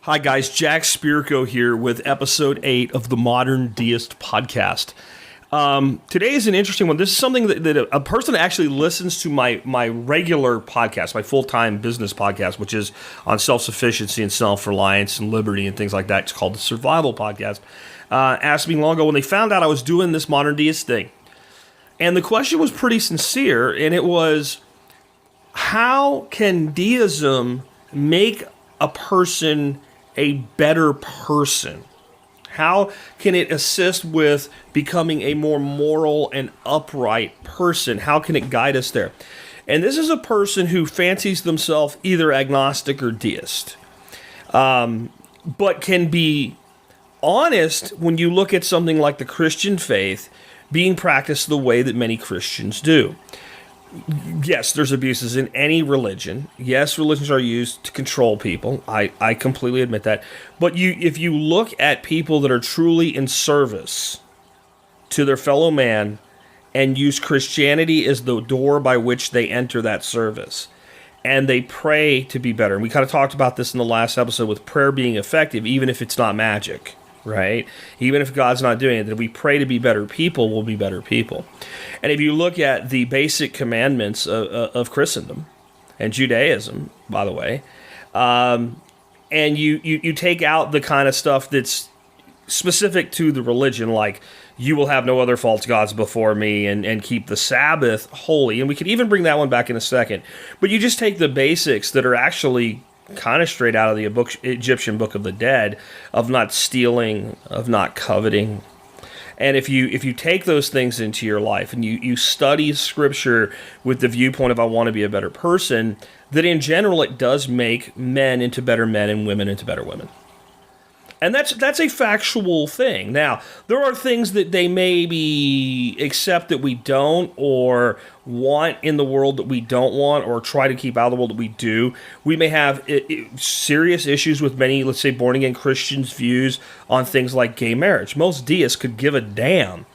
Hi guys, Jack Spirko here with Episode-08 of the Modern Deist Podcast. Today is an interesting one. This is something that a person that actually listens to my regular podcast, my full-time business podcast, which is on self-sufficiency and self-reliance and liberty and things like that. It's called the Survival Podcast. Asked me long ago when they found out I was doing this Modern Deist thing. And the question was pretty sincere, and it was, how can deism make a person a better person? How can it assist with becoming a more moral and upright person? How can it guide us there? And this is a person who fancies themselves either agnostic or deist, but can be honest when you look at something like the Christian faith being practiced the way that many Christians do. Yes, there's abuses in any religion. Yes, religions are used to control people. I completely admit that. But if you look at people that are truly in service to their fellow man and use Christianity as the door by which they enter that service, and they pray to be better. And we kind of talked about this in the last episode with prayer being effective, even if it's not magic, right? Even if God's not doing it, that we pray to be better people, we'll be better people. And if you look at the basic commandments of Christendom and Judaism, by the way, and you take out the kind of stuff that's specific to the religion, like you will have no other false gods before me and keep the Sabbath holy, and we could even bring that one back in a second, but you just take the basics that are actually kind of straight out of the Egyptian Book of the Dead, of not stealing, of not coveting. And if you take those things into your life and you study Scripture with the viewpoint of I want to be a better person, that in general it does make men into better men and women into better women. And that's a factual thing. Now, there are things that they maybe accept that we don't, or want in the world that we don't want, or try to keep out of the world that we do. We may have serious issues with many, let's say, born-again Christians' views on things like gay marriage. Most deists could give a damn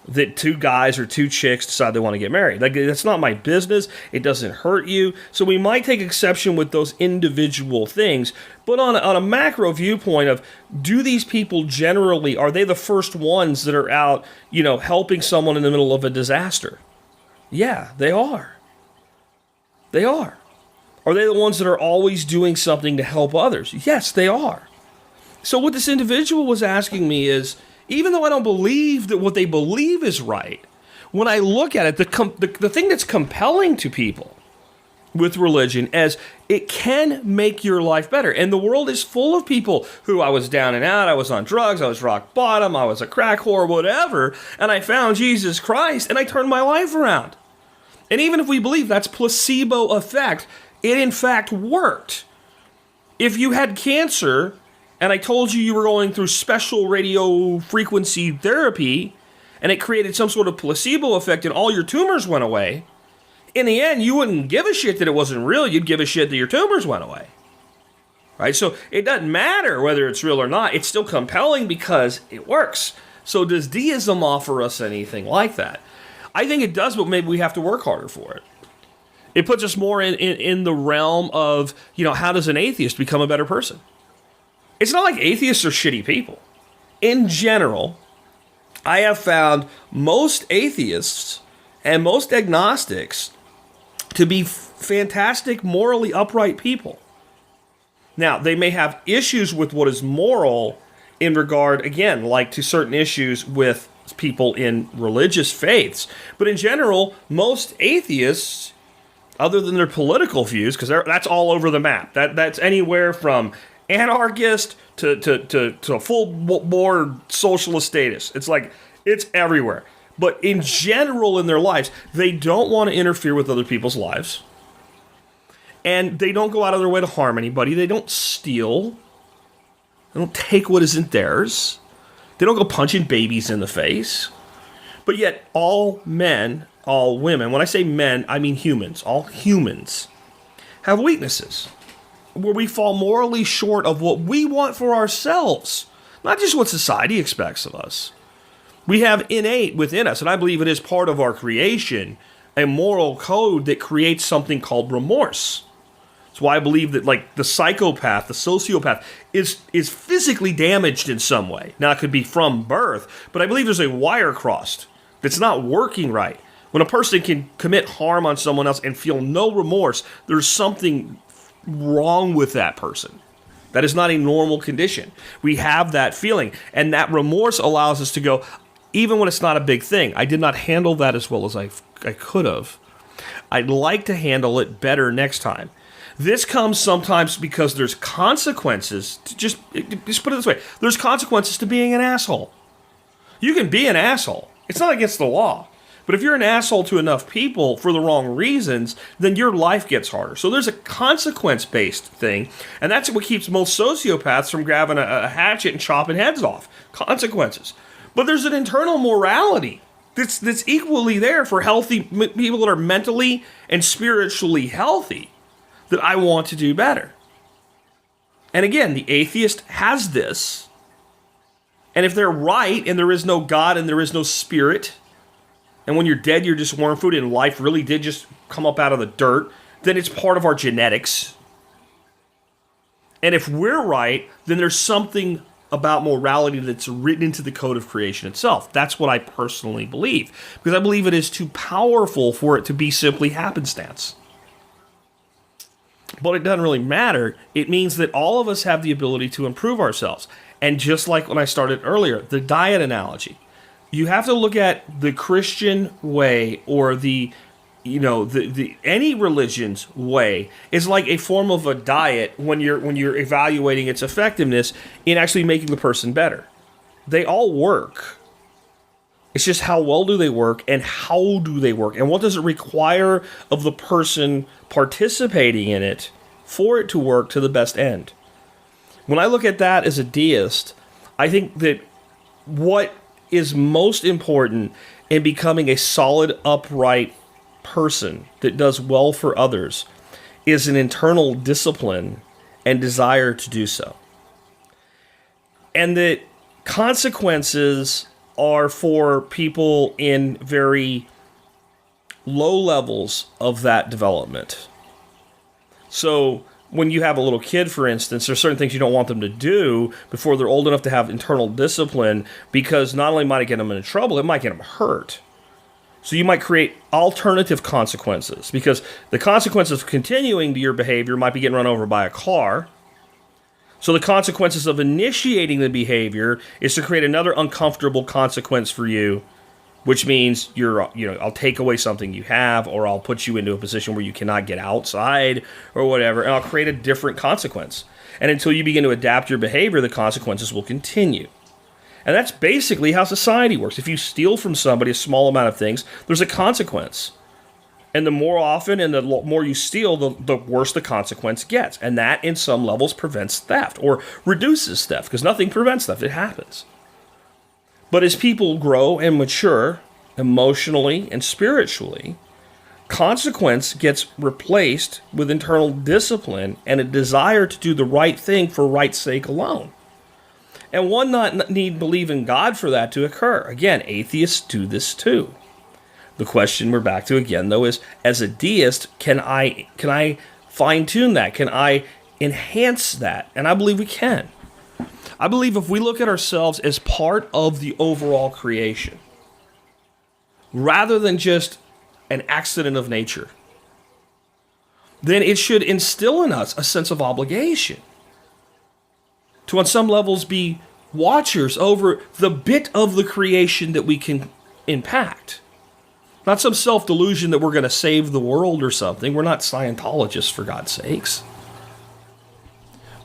that two guys or two chicks decide they want to get married. Like, that's not my business. It doesn't hurt you. So we might take exception with those individual things. But on a macro viewpoint of, do these people generally, are they the first ones that are out, helping someone in the middle of a disaster? Yeah, they are. They are. Are they the ones that are always doing something to help others? Yes, they are. So what this individual was asking me is, even though I don't believe that what they believe is right, when I look at it, the thing that's compelling to people with religion is it can make your life better. And the world is full of people who, I was down and out, I was on drugs, I was rock bottom, I was a crack whore, whatever, and I found Jesus Christ and I turned my life around. And even if we believe that's placebo effect, it in fact worked. If you had cancer and I told you were going through special radio frequency therapy, and it created some sort of placebo effect and all your tumors went away, in the end, you wouldn't give a shit that it wasn't real. You'd give a shit that your tumors went away. Right? So it doesn't matter whether it's real or not. It's still compelling because it works. So does deism offer us anything like that? I think it does, but maybe we have to work harder for it. It puts us more in the realm of, how does an atheist become a better person? It's not like atheists are shitty people. In general, I have found most atheists and most agnostics to be fantastic, morally upright people. Now, they may have issues with what is moral in regard, again, like to certain issues with people in religious faiths. But in general, most atheists, other than their political views, because that's all over the map. That's anywhere from anarchist to full-board socialist status. It's everywhere. But in general in their lives, they don't want to interfere with other people's lives. And they don't go out of their way to harm anybody. They don't steal. They don't take what isn't theirs. They don't go punching babies in the face. But yet all men, all women, when I say men, I mean humans, all humans, have weaknesses where we fall morally short of what we want for ourselves, not just what society expects of us. We have innate within us, and I believe it is part of our creation, a moral code that creates something called remorse. It's That's why I believe that, like, the psychopath, the sociopath, is physically damaged in some way. Now, it could be from birth, but I believe there's a wire crossed that's not working right. When a person can commit harm on someone else and feel no remorse, there's something wrong with that person. That is not a normal condition. We have that feeling, and that remorse allows us to go, even when it's not a big thing, I did not handle that as well as I could have. I'd like to handle it better next time. This comes sometimes because there's consequences. Just put it this way. There's consequences to being an asshole. You can be an asshole. It's not against the law. But if you're an asshole to enough people for the wrong reasons, then your life gets harder. So there's a consequence-based thing, and that's what keeps most sociopaths from grabbing a hatchet and chopping heads off. Consequences. But there's an internal morality that's equally there for healthy people that are mentally and spiritually healthy, that I want to do better. And again, the atheist has this. And if they're right, and there is no God and there is no spirit, and when you're dead, you're just worm food, and life really did just come up out of the dirt, then it's part of our genetics. And if we're right, then there's something about morality that's written into the code of creation itself. That's what I personally believe, because I believe it is too powerful for it to be simply happenstance. But it doesn't really matter. It means that all of us have the ability to improve ourselves. And just like when I started earlier, the diet analogy, you have to look at the Christian way, or the any religion's way is like a form of a diet when you're evaluating its effectiveness in actually making the person better. They all work. It's just how well do they work, and how do they work, and what does it require of the person participating in it for it to work to the best end. When I look at that as a deist, I think that what is most important in becoming a solid, upright person that does well for others is an internal discipline and desire to do so. And that consequences are for people in very low levels of that development. So when you have a little kid, for instance, there's certain things you don't want them to do before they're old enough to have internal discipline, because not only might it get them into trouble, it might get them hurt. So you might create alternative consequences, because the consequences of continuing to your behavior might be getting run over by a car. So the consequences of initiating the behavior is to create another uncomfortable consequence for you, which means I'll take away something you have, or I'll put you into a position where you cannot get outside or whatever, and I'll create a different consequence. And until you begin to adapt your behavior, the consequences will continue. And that's basically how society works. If you steal from somebody a small amount of things, there's a consequence. And the more often and the more you steal, the worse the consequence gets. And that, in some levels, prevents theft or reduces theft, because nothing prevents theft. It happens. But as people grow and mature emotionally and spiritually, consequence gets replaced with internal discipline and a desire to do the right thing for right's sake alone. And one not need believe in God for that to occur. Again, atheists do this too. The question we're back to again, though, is as a deist, can I fine-tune that? Can I enhance that? And I believe we can. I believe if we look at ourselves as part of the overall creation, rather than just an accident of nature, then it should instill in us a sense of obligation to, on some levels, be watchers over the bit of the creation that we can impact. Not some self-delusion that we're going to save the world or something. We're not Scientologists, for God's sakes.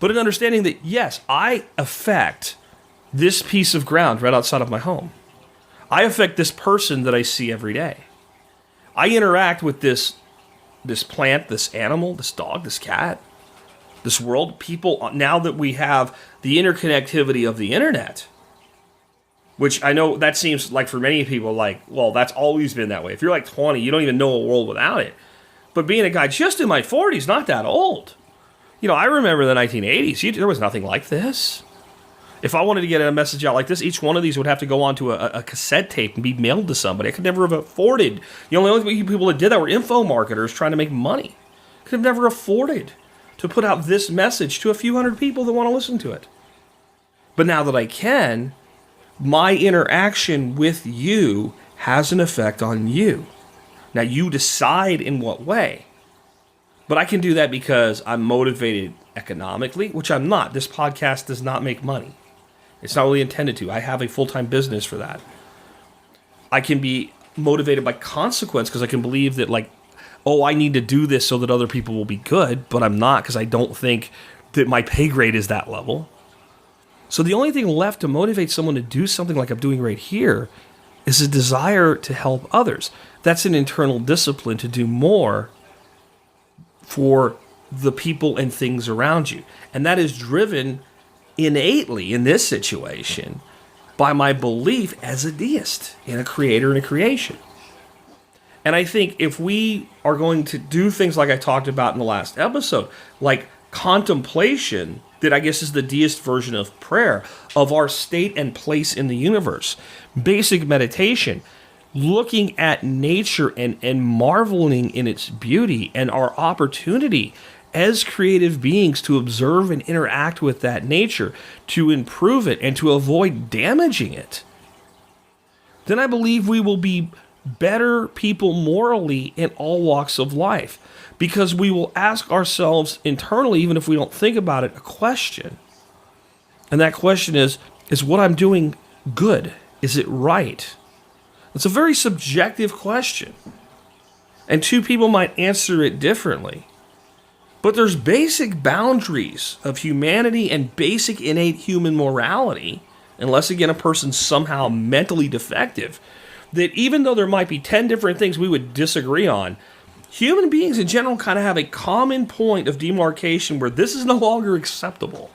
But an understanding that, yes, I affect this piece of ground right outside of my home. I affect this person that I see every day. I interact with this plant, this animal, this dog, this cat, this world. People, now that we have the interconnectivity of the internet, which I know that seems like for many people like, well, that's always been that way. If you're like 20, you don't even know a world without it. But being a guy just in my 40s, not that old. I remember the 1980s. There was nothing like this. If I wanted to get a message out like this, each one of these would have to go onto a cassette tape and be mailed to somebody. I could never have afforded. The only people that did that were info marketers trying to make money. Could have never afforded to put out this message to a few hundred people that want to listen to it. But now that I can, my interaction with you has an effect on you. Now you decide in what way. But I can do that because I'm motivated economically, which I'm not. This podcast does not make money. It's not really intended to. I have a full-time business for that. I can be motivated by consequence because I can believe that, like, oh, I need to do this so that other people will be good, but I'm not because I don't think that my pay grade is that level. So the only thing left to motivate someone to do something like I'm doing right here is a desire to help others. That's an internal discipline to do more for the people and things around you. And that is driven innately in this situation by my belief as a deist in a creator and a creation. And I think if we are going to do things like I talked about in the last episode, like contemplation, that I guess is the deist version of prayer, of our state and place in the universe, basic meditation, looking at nature and marveling in its beauty and our opportunity as creative beings to observe and interact with that nature, to improve it and to avoid damaging it, then I believe we will be better people morally in all walks of life, because we will ask ourselves internally, even if we don't think about it, a question. And that question is what I'm doing good? Is it right? It's a very subjective question. And two people might answer it differently. But there's basic boundaries of humanity and basic innate human morality, unless, again, a person's somehow mentally defective, that even though there might be 10 different things we would disagree on, human beings in general kind of have a common point of demarcation where this is no longer acceptable.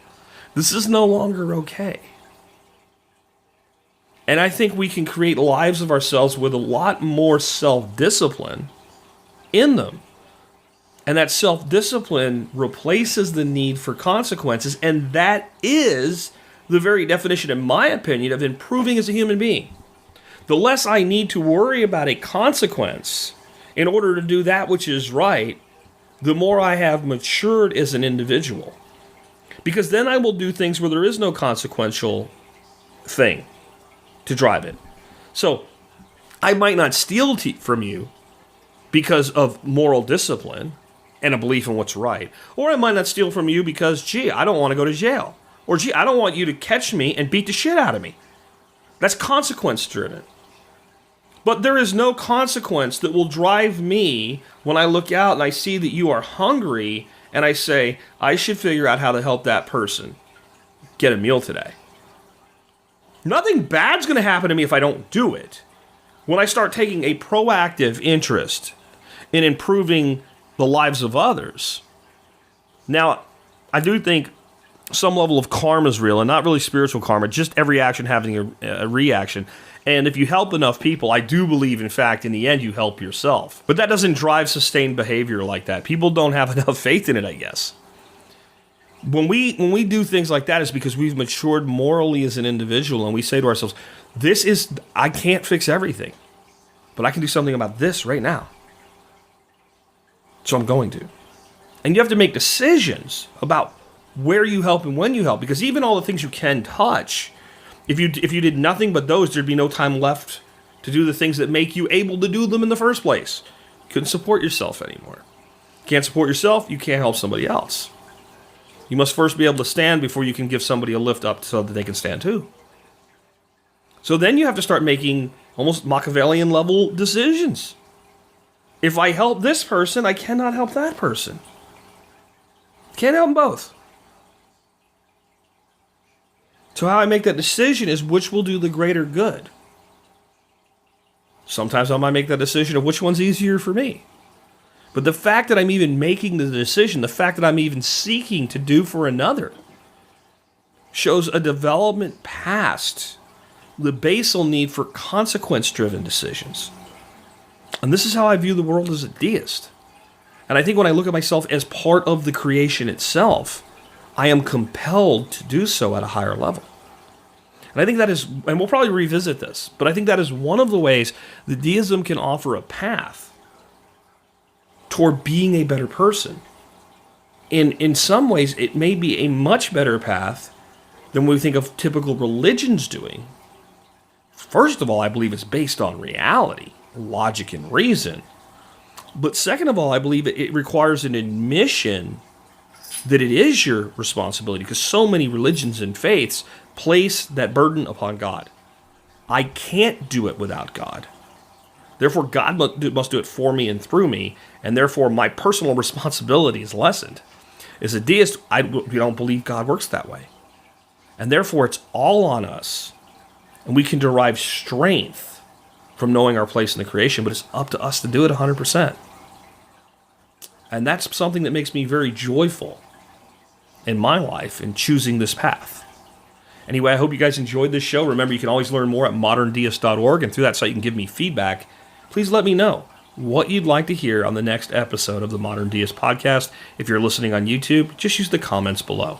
This is no longer okay. And I think we can create lives of ourselves with a lot more self-discipline in them. And that self-discipline replaces the need for consequences. And that is the very definition, in my opinion, of improving as a human being. The less I need to worry about a consequence in order to do that which is right, the more I have matured as an individual. Because then I will do things where there is no consequential thing to drive it. So I might not steal from you because of moral discipline and a belief in what's right. Or I might not steal from you because, gee, I don't want to go to jail. Or, gee, I don't want you to catch me and beat the shit out of me. That's consequence driven. But there is no consequence that will drive me when I look out and I see that you are hungry and I say, I should figure out how to help that person get a meal today. Nothing bad's going to happen to me if I don't do it. When I start taking a proactive interest in improving the lives of others. Now, I do think some level of karma is real, and not really spiritual karma, just every action having a reaction. And if you help enough people, I do believe, in fact, in the end, you help yourself. But that doesn't drive sustained behavior like that. People don't have enough faith in it, I guess. When we do things like that, it's because we've matured morally as an individual, and we say to ourselves, I can't fix everything, but I can do something about this right now. So I'm going to. And you have to make decisions about where you help and when you help, because even all the things you can touch, if you did nothing but those, there'd be no time left to do the things that make you able to do them in the first place. You couldn't support yourself anymore. You can't support yourself, you can't help somebody else. You must first be able to stand before you can give somebody a lift up so that they can stand too. So then you have to start making almost Machiavellian level decisions. If I help this person, I cannot help that person. Can't help them both. So how I make that decision is which will do the greater good. Sometimes I might make that decision of which one's easier for me. But the fact that I'm even making the decision, the fact that I'm even seeking to do for another, shows a development past the basal need for consequence-driven decisions. And this is how I view the world as a deist. And I think when I look at myself as part of the creation itself, I am compelled to do so at a higher level. And I think that is, and we'll probably revisit this, but I think that is one of the ways that deism can offer a path toward being a better person. in some ways, it may be a much better path than we think of typical religions doing. First of all, I believe it's based on reality, logic, and reason. But second of all, I believe it requires an admission that it is your responsibility, because so many religions and faiths place that burden upon God. I can't do it without God. Therefore, God must do it for me and through me, and therefore my personal responsibility is lessened. As a deist, I don't believe God works that way. And therefore, it's all on us. And we can derive strength from knowing our place in the creation, but it's up to us to do it 100%. And that's something that makes me very joyful in my life in choosing this path. Anyway, I hope you guys enjoyed this show. Remember, you can always learn more at moderndeist.org, and through that site you can give me feedback. Please let me know what you'd like to hear on the next episode of the Modern Deist Podcast. If you're listening on YouTube, just use the comments below.